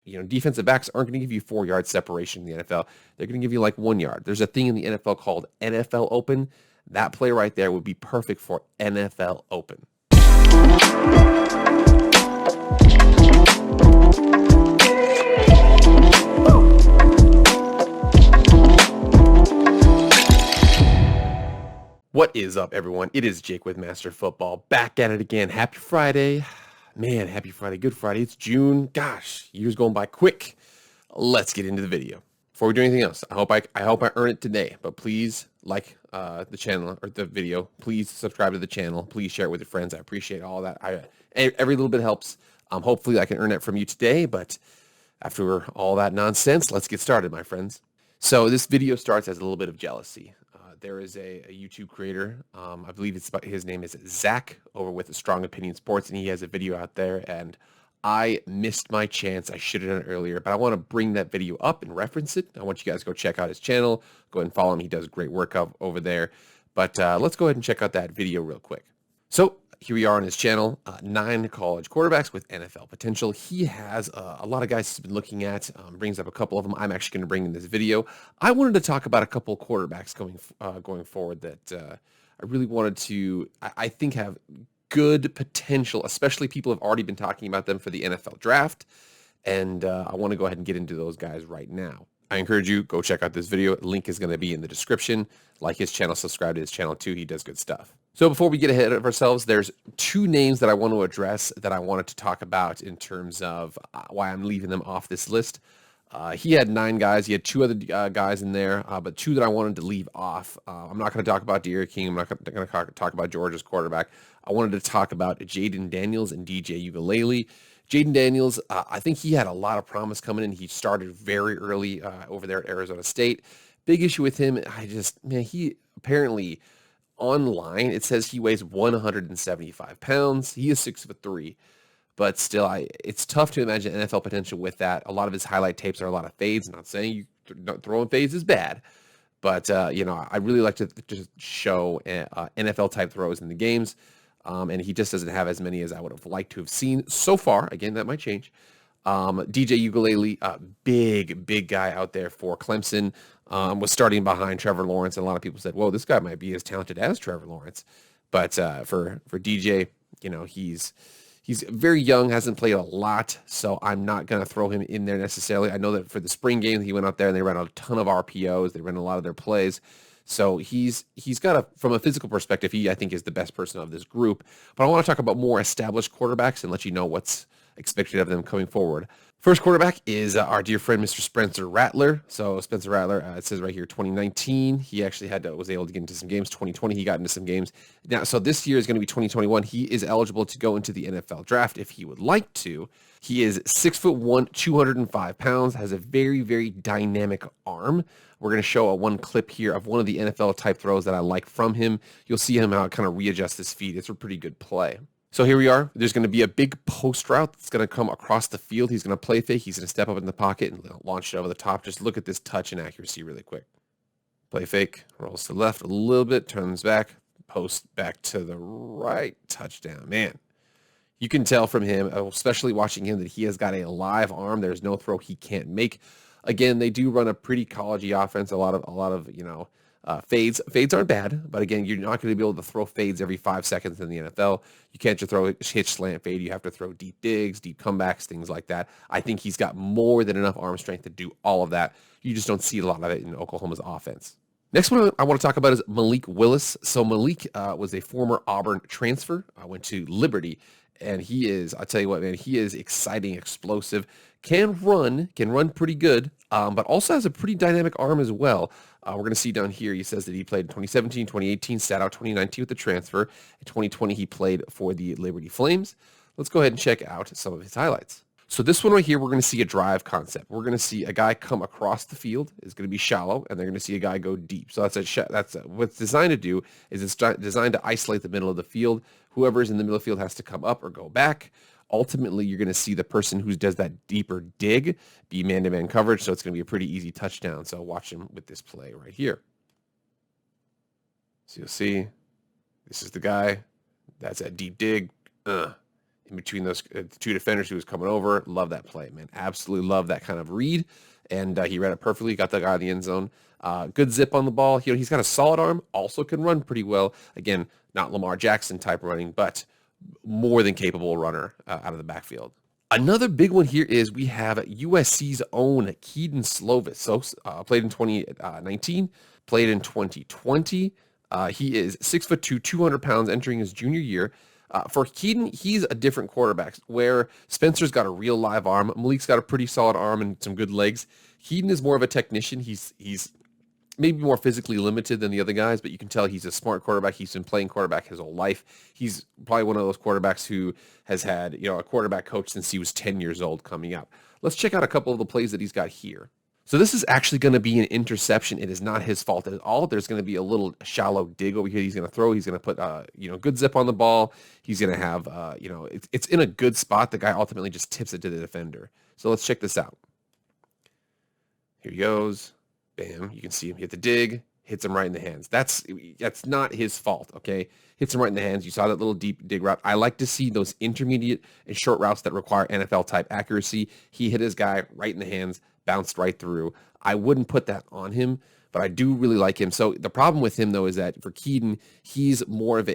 defensive backs aren't going to give you 4 yard separation in the NFL. They're going to give you like 1 yard. There's a thing in the NFL called NFL Open. That play right there would be perfect for NFL Open. What is up, everyone? It is Jake with Master Football, back at it again. Happy Friday. Man, happy Friday. Good Friday. It's June. Gosh, year's going by quick. Let's get into the video. Before we do anything else, I hope I earn it today, but please like the channel or the video. Please subscribe to the channel. Please share it with your friends. I appreciate all that. Every little bit helps. Hopefully I can earn it from you today, but after all that nonsense, let's get started, my friends. So this video starts as a little bit of jealousy. There is a YouTube creator, I believe his name is Zach, over with Strong Opinion Sports, and he has a video out there, and I missed my chance. I should have done it earlier, but I want to bring that video up and reference it. I want you guys to go check out his channel. Go ahead and follow him. He does great work over there. But let's go ahead and check out that video real quick. So here we are on his channel, 9 college quarterbacks with NFL potential. He has a lot of guys he's been looking at, brings up a couple of them I'm actually going to bring in this video. I wanted to talk about a couple of quarterbacks going forward that I really wanted to, I think have good potential, especially people have already been talking about them for the NFL draft. And I want to go ahead and get into those guys right now. I encourage you, go check out this video. Link is going to be in the description. Like his channel, subscribe to his channel too. He does good stuff. So before we get ahead of ourselves, there's 2 names that I want to address that I wanted to talk about in terms of why I'm leaving them off this list. He had 9 guys. He had 2 other guys in there, but 2 that I wanted to leave off. I'm not going to talk about De'Aaron King. I'm not going to talk about Georgia's quarterback. I wanted to talk about Jaden Daniels and DJ Uiagalelei. Jaden Daniels, I think he had a lot of promise coming in. He started very early over there at Arizona State. Big issue with him, he apparently online, it says he weighs 175 pounds. He is 6'3", but still, it's tough to imagine NFL potential with that. A lot of his highlight tapes are a lot of fades. I'm not saying throwing fades is bad, but I really like to just show NFL type throws in the games. And he just doesn't have as many as I would have liked to have seen so far. Again, that might change. DJ Uiagalelei, big guy out there for Clemson, was starting behind Trevor Lawrence, and a lot of people said, "Whoa, this guy might be as talented as Trevor Lawrence." But for DJ, he's very young, hasn't played a lot, so I'm not going to throw him in there necessarily. I know that for the spring game, he went out there and they ran a ton of RPOs. They ran a lot of their plays. So he's got from a physical perspective, I think is the best person of this group. But I want to talk about more established quarterbacks and let you know what's expected of them coming forward. First quarterback is our dear friend, Mr. Spencer Rattler. So Spencer Rattler, it says right here, 2019. He actually was able to get into some games. 2020, he got into some games. Now, so this year is going to be 2021. He is eligible to go into the NFL draft if he would like to. He is 6'1", 205 pounds, has a very, very dynamic arm. We're going to show one clip here of one of the NFL type throws that I like from him. You'll see him how it kind of readjusts his feet. It's a pretty good play. So here we are. There's going to be a big post route that's going to come across the field. He's going to play fake. He's going to step up in the pocket and launch it over the top. Just look at this touch and accuracy really quick. Play fake, rolls to the left a little bit, turns back, post back to the right, touchdown. Man, you can tell from him, especially watching him, that he has got a live arm. There's no throw he can't make. Again, they do run a pretty collegey offense. A lot of fades. Fades aren't bad, but again, you're not going to be able to throw fades every 5 seconds in the NFL. You can't just throw a hitch slant fade. You have to throw deep digs, deep comebacks, things like that. I think he's got more than enough arm strength to do all of that. You just don't see a lot of it in Oklahoma's offense. Next one I want to talk about is Malik Willis. So Malik was a former Auburn transfer. I went to Liberty, and I'll tell you what, man, he is exciting, explosive, can run pretty good, but also has a pretty dynamic arm as well. We're going to see down here, he says that he played in 2017, 2018, sat out 2019 with the transfer. In 2020, he played for the Liberty Flames. Let's go ahead and check out some of his highlights. So this one right here, we're going to see a drive concept. We're going to see a guy come across the field. It's going to be shallow, and they're going to see a guy go deep. So what's designed to do is it's designed to isolate the middle of the field. Whoever is in the middle of the field has to come up or go back. Ultimately, you're going to see the person who does that deeper dig be man-to-man coverage, so it's going to be a pretty easy touchdown. So watch him with this play right here. So you'll see, this is the guy. That's that deep dig. in between those two defenders who was coming over. Love that play, man. Absolutely love that kind of read. And he read it perfectly, got the guy in the end zone. Good zip on the ball. He's got a solid arm, also can run pretty well. Again, not Lamar Jackson type running, but more than capable runner out of the backfield. Another big one here is we have USC's own Kedon Slovis. So played in 2019, played in 2020. He is 6'2", 200 pounds, entering his junior year. For Kedon, he's a different quarterback, where Spencer's got a real live arm. Malik's got a pretty solid arm and some good legs. Kedon is more of a technician. He's maybe more physically limited than the other guys, but you can tell he's a smart quarterback. He's been playing quarterback his whole life. He's probably one of those quarterbacks who has had, a quarterback coach since he was 10 years old coming up. Let's check out a couple of the plays that he's got here. So this is actually going to be an interception. It is not his fault at all. There's going to be a little shallow dig over here. He's going to throw. He's going to put, good zip on the ball. He's going to have, it's in a good spot. The guy ultimately just tips it to the defender. So let's check this out. Here he goes. Bam. You can see him hit the dig. Hits him right in the hands. That's not his fault, okay? Hits him right in the hands. You saw that little deep dig route. I like to see those intermediate and short routes that require NFL-type accuracy. He hit his guy right in the hands, bounced right through. I wouldn't put that on him, but I do really like him. So the problem with him, though, is that for Kedon, he's more of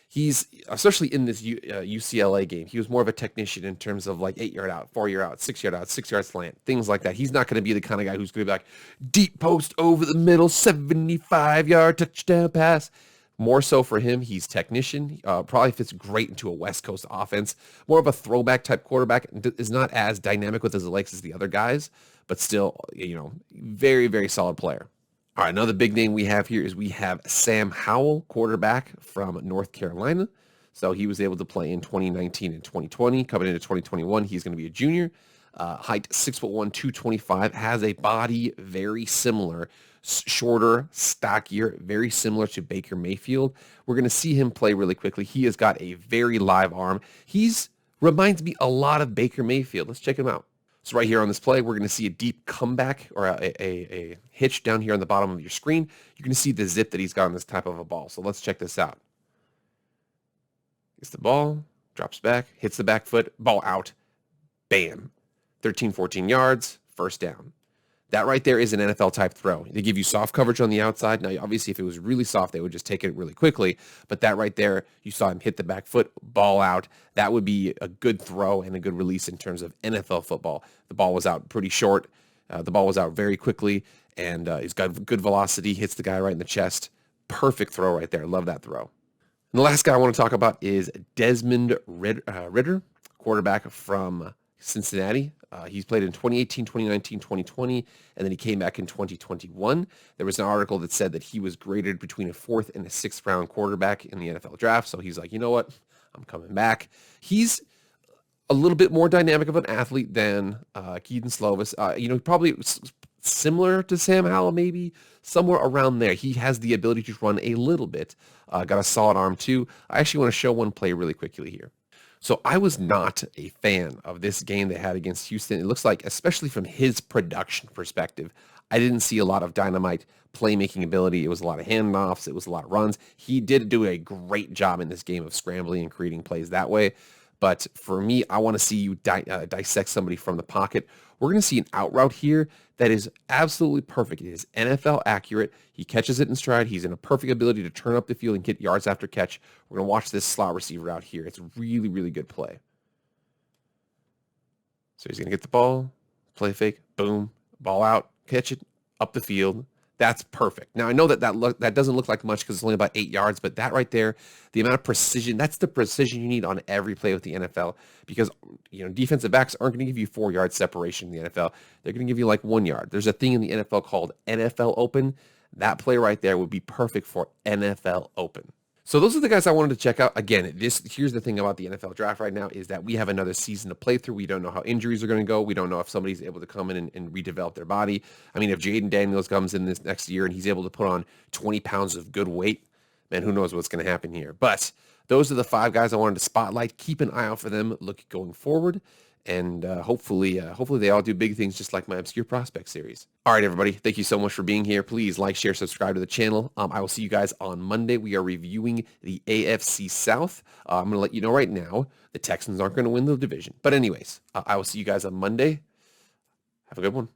he's, especially in this UCLA game, he was more of a technician in terms of like 8-yard out, 4-yard out, 6-yard out, 6-yard slant, things like that. He's not going to be the kind of guy who's going to be like deep post over the middle, 75-yard touchdown pass. More so for him, he's technician. Probably fits great into a West Coast offense. More of a throwback type quarterback. Is not as dynamic with his legs as the other guys, but still, very, very solid player. All right, another big name we have here is we have Sam Howell, quarterback from North Carolina. So he was able to play in 2019 and 2020. Coming into 2021, he's going to be a junior. Height 6'1", 225. Has a body very similar, shorter, stockier, very similar to Baker Mayfield. We're going to see him play really quickly. He has got a very live arm. Reminds me a lot of Baker Mayfield. Let's check him out. So right here on this play, we're going to see a deep comeback or a hitch down here on the bottom of your screen. You're going to see the zip that he's got on this type of a ball. So let's check this out. Gets the ball, drops back, hits the back foot, ball out. Bam. 13, 14 yards, first down. That right there is an NFL-type throw. They give you soft coverage on the outside. Now, obviously, if it was really soft, they would just take it really quickly. But that right there, you saw him hit the back foot, ball out. That would be a good throw and a good release in terms of NFL football. The ball was out pretty short. The ball was out very quickly, and he's got good velocity, hits the guy right in the chest. Perfect throw right there. Love that throw. And the last guy I want to talk about is Desmond Ridder, quarterback from Cincinnati. He's played in 2018, 2019, 2020, and then he came back in 2021. There was an article that said that he was graded between a 4th and a 6th round quarterback in the NFL draft. So he's like, you know what? I'm coming back. He's a little bit more dynamic of an athlete than Kedon Slovis. Probably similar to Sam Howell, maybe somewhere around there. He has the ability to run a little bit. Got a solid arm too. I actually want to show one play really quickly here. So I was not a fan of this game they had against Houston. It looks like, especially from his production perspective, I didn't see a lot of dynamite playmaking ability. It was a lot of handoffs. It was a lot of runs. He did do a great job in this game of scrambling and creating plays that way. But for me, I want to see you dissect somebody from the pocket. We're going to see an out route here that is absolutely perfect. It is NFL accurate. He catches it in stride. He's in a perfect ability to turn up the field and get yards after catch. We're going to watch this slot receiver out here. It's a really, really good play. So he's going to get the ball, play fake, boom, ball out, catch it, up the field. That's perfect. Now, I know that doesn't look like much because it's only about 8 yards, but that right there, the amount of precision, that's the precision you need on every play with the NFL because, defensive backs aren't going to give you 4 yard separation in the NFL. They're going to give you like 1 yard. There's a thing in the NFL called NFL Open. That play right there would be perfect for NFL Open. So those are the guys I wanted to check out. Again, here's the thing about the NFL draft right now is that we have another season to play through. We don't know how injuries are going to go. We don't know if somebody's able to come in and redevelop their body. I mean, if Jaden Daniels comes in this next year and he's able to put on 20 pounds of good weight, man, who knows what's going to happen here. But those are the 5 guys I wanted to spotlight. Keep an eye out for them going forward. And hopefully they all do big things just like my Obscure Prospect series. All right, everybody. Thank you so much for being here. Please like, share, subscribe to the channel. I will see you guys on Monday. We are reviewing the AFC South. I'm going to let you know right now, the Texans aren't going to win the division. But anyways, I will see you guys on Monday. Have a good one.